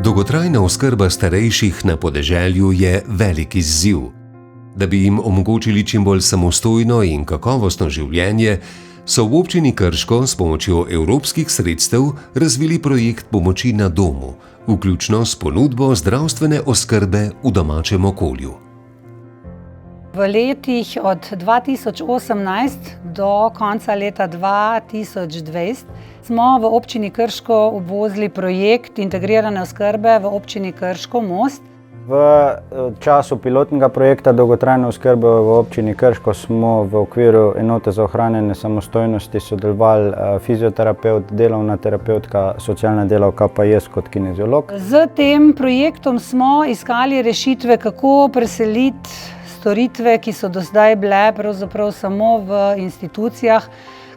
Dolgotrajna oskrba starejših na podeželju je velik izziv. Da bi jim omogočili čim bolj samostojno in kakovostno življenje, so v občini Krško s pomočjo evropskih sredstev razvili projekt pomoči na domu, vključno s ponudbo zdravstvene oskrbe v domačem okolju. V letih od 2018 do konca leta 2020 smo v občini Krško uvozili projekt integrirane oskrbe v občini Krško Most. V času pilotnega projekta dolgotrajne oskrbe v občini Krško smo v okviru enote za ohranjanje samostojnosti sodelovali fizioterapevt, delovna terapevtka, socialna delavka pa jaz kot kineziolog. Z tem projektom smo iskali rešitve, kako preseliti storitve, ki so do zdaj bile pravzaprav samo v institucijah,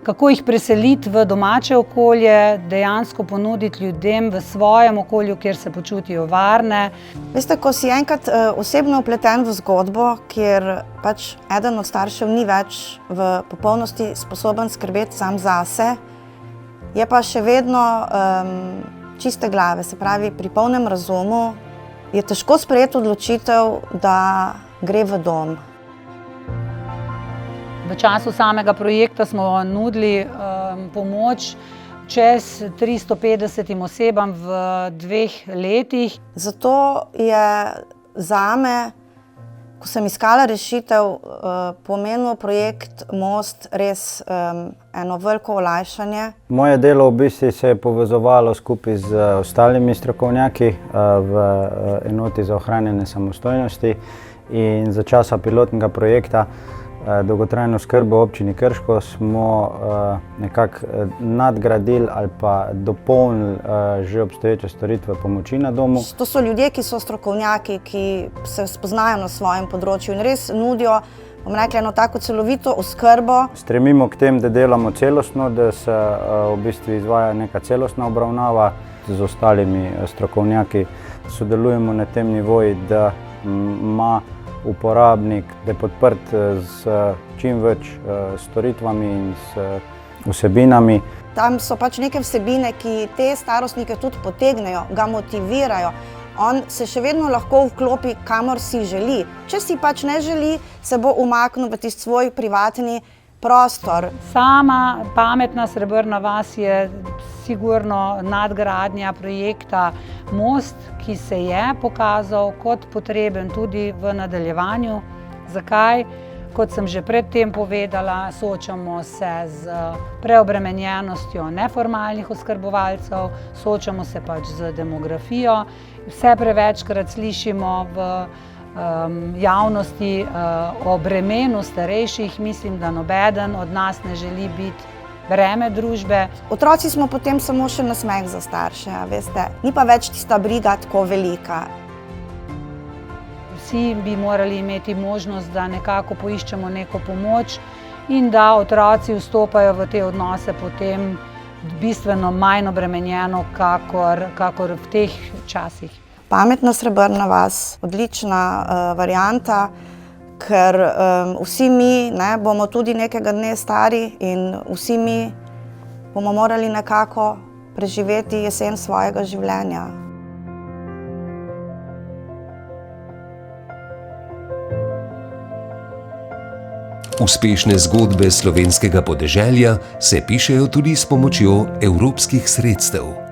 kako jih preseliti v domače okolje, dejansko ponuditi ljudem v svojem okolju, kjer se počutijo varne. Veste, ko si enkrat osebno vpleten v zgodbo, kjer pač eden od staršev ni več v popolnosti sposoben skrbeti sam zase, je pa še vedno čiste glave, se pravi pri polnem razumu, je težko sprejeti odločitev, da gre v dom. V času samega projekta smo nudili pomoč čez 350 osebam v 2 letih. Zato je zame, ko sem iskala rešitev, pomenil projekt Most res eno veliko olajšanje. Moje delo v bistvu se je povezovalo skupaj z ostalimi strokovnjaki v enoti za ohranjanje samostojnosti in za časa pilotnega projekta dolgotrajno oskrbo v občini Krško smo nekako nadgradili ali pa dopolnili že obstoječe storitve pomoči na domu. To so ljudje, ki so strokovnjaki, ki se spoznajo na svojem področju in res nudijo, bom rekla, eno tako celovito oskrbo. Stremimo k tem, da delamo celostno, da se v bistvu izvaja neka celostna obravnava z ostalimi strokovnjaki. Sodelujemo na tem nivoju, da ima uporabnik, da je podprt z čim več storitvami in s vsebinami. Tam so pač neke vsebine, ki te starostnike tudi potegnejo, ga motivirajo. On se še vedno lahko vklopi, kamor si želi. Če si pač ne želi, se bo umaknil v tisti svoj privatni prostor. Sama pametna srebrna vas je sigurno nadgradnja projekta Most, ki se je pokazal kot potreben tudi v nadaljevanju. Zakaj? Kot sem že predtem povedala, soočamo se z preobremenjenostjo neformalnih oskrbovalcev, soočamo se pač z demografijo. Vse prevečkrat slišimo v javnosti o bremenu starejših. Mislim, da nobeden od nas ne želi biti breme družbe. Otroci smo potem samo še nasmeh za starše, veste. Ni pa več tista briga tako velika. Vsi bi morali imeti možnost, da nekako poiščemo neko pomoč in da otroci vstopajo v te odnose potem bistveno manj obremenjeno, kakor v teh časih. Pametna srebrna vas, odlična varianta, ker vsi mi bomo tudi nekega dne stari in vsi mi bomo morali nekako preživeti jesen svojega življenja. Uspešne zgodbe slovenskega podeželja se pišejo tudi s pomočjo evropskih sredstev.